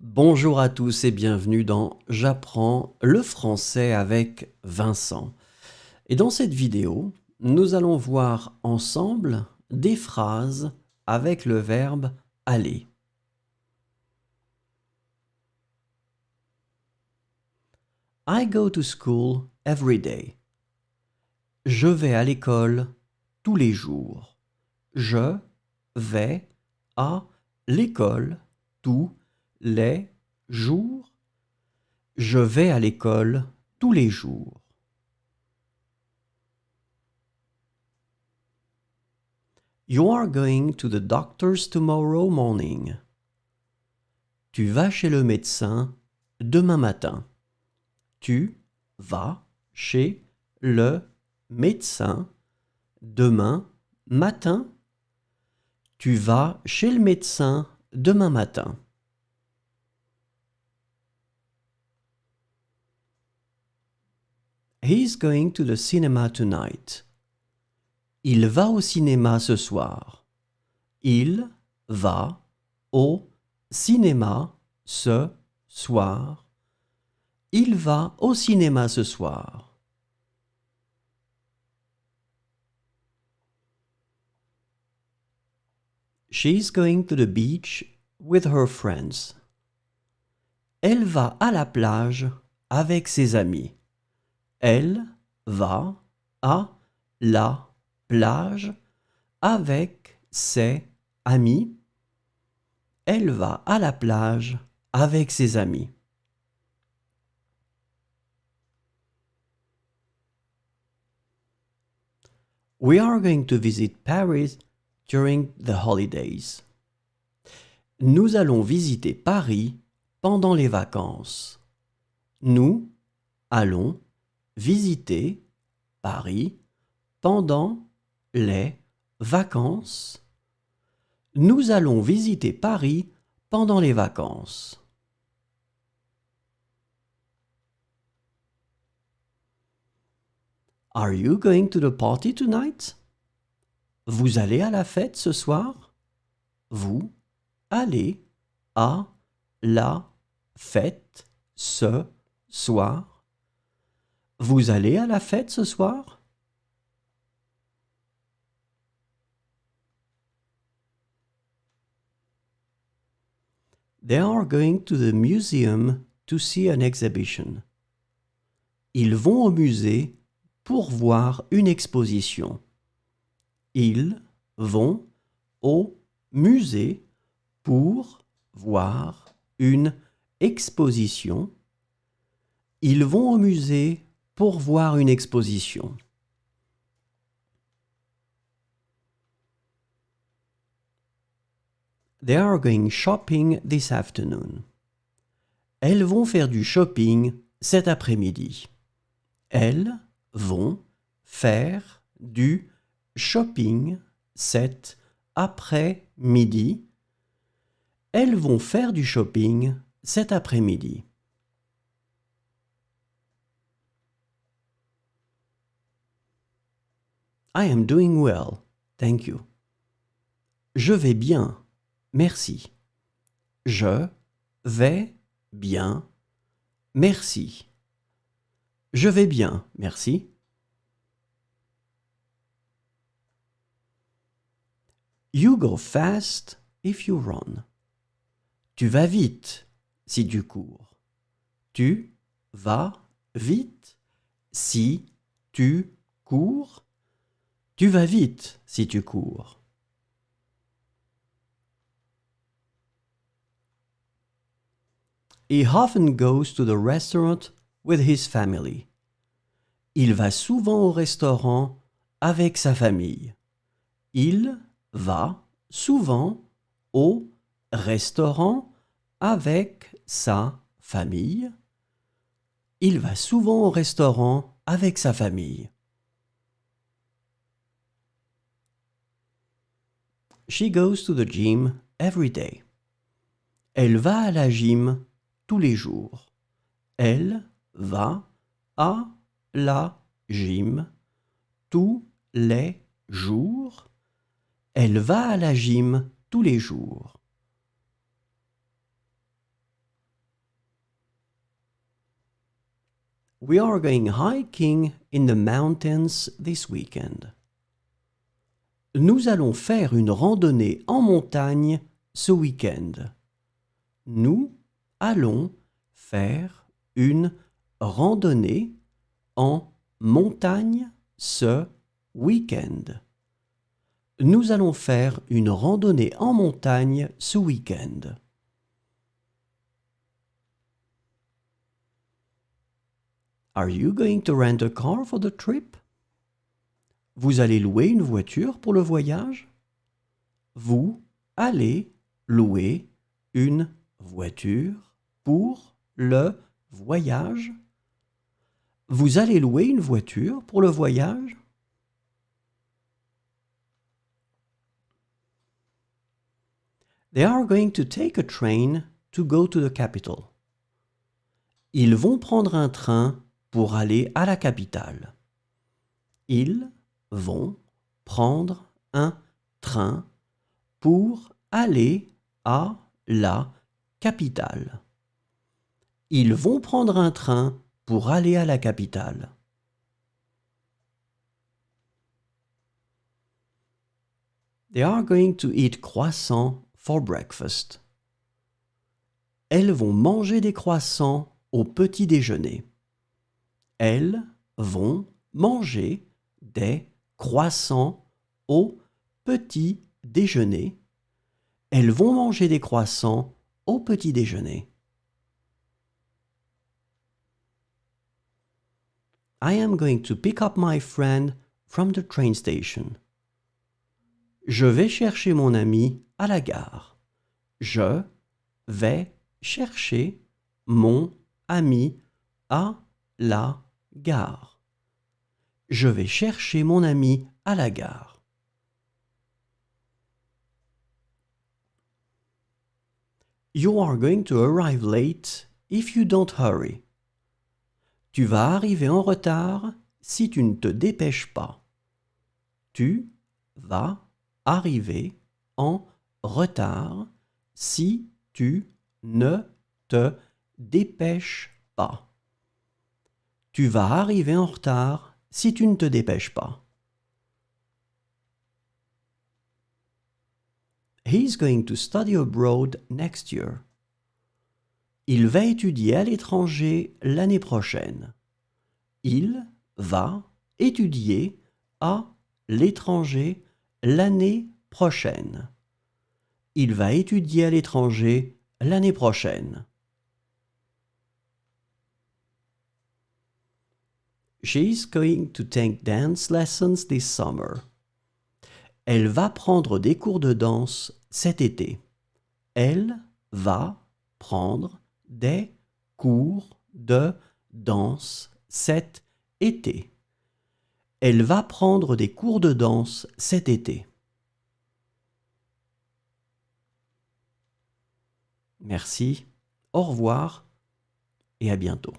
Bonjour à tous et bienvenue dans J'apprends le français avec Vincent. Et dans cette vidéo, nous allons voir ensemble des phrases avec le verbe aller. I go to school every day. Je vais à l'école tous les jours. Je vais à l'école tous les jours. Je vais à l'école tous les jours. You are going to the doctor's tomorrow morning. Tu vas chez le médecin demain matin. Tu vas chez le médecin demain matin. Tu vas chez le médecin demain matin. He's going to the cinema tonight. Il va au cinéma ce soir. Il va au cinéma ce soir. Il va au cinéma ce soir. She's going to the beach with her friends. Elle va à la plage avec ses amis. Elle va à la plage avec ses amis. Elle va à la plage avec ses amis. We are going to visit Paris during the holidays. Nous allons visiter Paris pendant les vacances. Nous allons visiter Paris pendant les vacances. Nous allons visiter Paris pendant les vacances. Are you going to the party tonight? Vous allez à la fête ce soir? Vous allez à la fête ce soir? Vous allez à la fête ce soir? They are going to the museum to see an exhibition. Ils vont au musée pour voir une exposition. Ils vont au musée pour voir une exposition. Ils vont au musée pour voir une exposition. They are going shopping this afternoon. Elles vont faire du shopping cet après-midi. Elles vont faire du shopping cet après-midi. Elles vont faire du shopping cet après-midi. I am doing well, thank you. Je vais bien, merci. Je vais bien, merci. Je vais bien, merci. You go fast if you run. Tu vas vite si tu cours. Tu vas vite si tu cours. Tu vas vite si tu cours. He often goes to the restaurant with his family. Il va souvent au restaurant avec sa famille. Il va souvent au restaurant avec sa famille. Il va souvent au restaurant avec sa famille. She goes to the gym every day. Elle va à la gym tous les jours. Elle va à la gym tous les jours. Elle va à la gym tous les jours. We are going hiking in the mountains this weekend. Nous allons faire une randonnée en montagne ce week-end. Nous allons faire une randonnée en montagne ce week-end. Nous allons faire une randonnée en montagne ce week-end. Are you going to rent a car for the trip? Vous allez louer une voiture pour le voyage? Vous allez louer une voiture pour le voyage? Vous allez louer une voiture pour le voyage? They are going to take a train to go to the capital. Ils vont prendre un train pour aller à la capitale. Ils vont prendre un train pour aller à la capitale. Ils vont prendre un train pour aller à la capitale. They are going to eat croissants for breakfast. Elles vont manger des croissants au petit déjeuner. Elles vont manger des croissants au petit déjeuner. Elles vont manger des croissants au petit déjeuner. I am going to pick up my friend from the train station. Je vais chercher mon ami à la gare. Je vais chercher mon ami à la gare. Je vais chercher mon ami à la gare. You are going to arrive late if you don't hurry. Tu vas arriver en retard si tu ne te dépêches pas. Tu vas arriver en retard si tu ne te dépêches pas. Tu vas arriver en retard si tu ne te dépêches pas. He's going to study abroad next year. Il va étudier à l'étranger l'année prochaine. Il va étudier à l'étranger l'année prochaine. Il va étudier à l'étranger l'année prochaine. She's going to take dance lessons this summer. Elle va prendre des cours de danse cet été. Elle va prendre des cours de danse cet été. Elle va prendre des cours de danse cet été. Merci, au revoir et à bientôt.